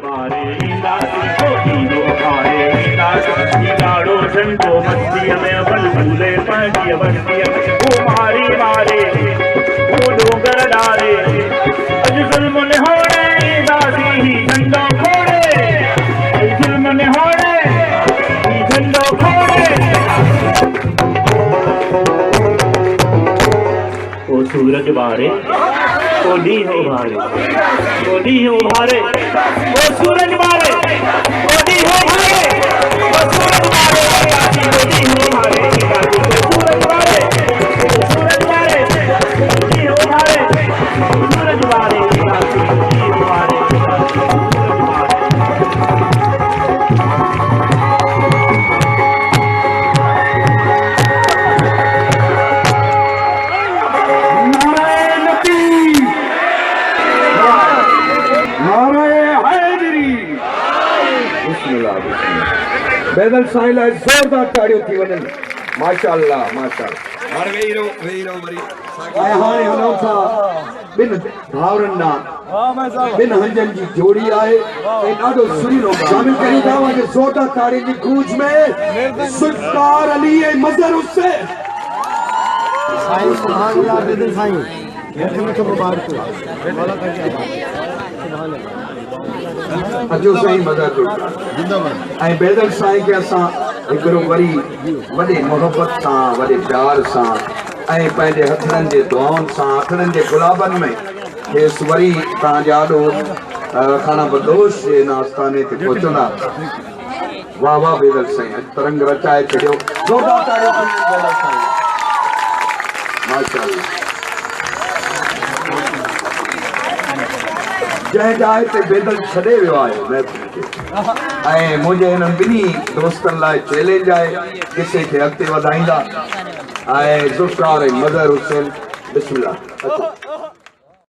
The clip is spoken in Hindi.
बारे गाड़ो झंडो मस्ती में बलबुले पाटिया बस्ती वो मारी मारे वो डोगर डारे अज जुल्म ने होने दासी ही झंडो खोड़े अज जुल्म ने होने ही झंडो खोड़े वो सूरज बारे वो दी हो भारे वो दी हो भारे वो सूरज बारे वो दी हो भारे वो सूरज बारे वो दी हो भारे वो सूरज बारे सूरज बारे वो दी हो भारे सूरज बारे वो दी हो भारे बेदल साईं लाइ ज़ोरदार ताड़ियूं थी वञनि माशाअल्लाह माशाअल्लाह हाणे वेही रहो वरी ऐं हाणे हुननि सां ॿिनि भाउरनि ॾांहुं ॿिनि हंजनि जी जोड़ी आहे ऐं ॾाढो सुहिणो शामिल कयूं था वञे ज़ोरदार ताड़ियुनि जी गूंज में सुल्तान अली ऐं मज़हर हुसैन साईं सुभान बेदल साईं हेठि में तो मुबारक अजो साईं मज़हर जिंदाबाद ऐं बेदल साईं खे असां हिकिड़ो वरी वॾे मोहबत सां वॾे प्यार सां ऐं पंहिंजे हथड़नि जे दुआउनि सां हथड़नि जे गुलाबनि में खेसि वरी तव्हांजा ॾाढो खाना बदोश जे आस्थाने ते पहुचंदा वाह वाह बेदल साईं अॼु तरंग रचाए छॾियो ज़ोरदार ताड़ियूं बेदल साईं माशाअल्लाह जंहिं जाइ ते बेदल छॾे वियो आहे महफ़िल खे ऐं मुंहिंजे हिननि ॿिन्ही दोस्तनि लाइ चैलेंज आहे किसे खे अॻिते वधाईंदा ऐं ज़ुल्फ़िकार ऐं मज़हर हुसैन बिस्मिल्लाह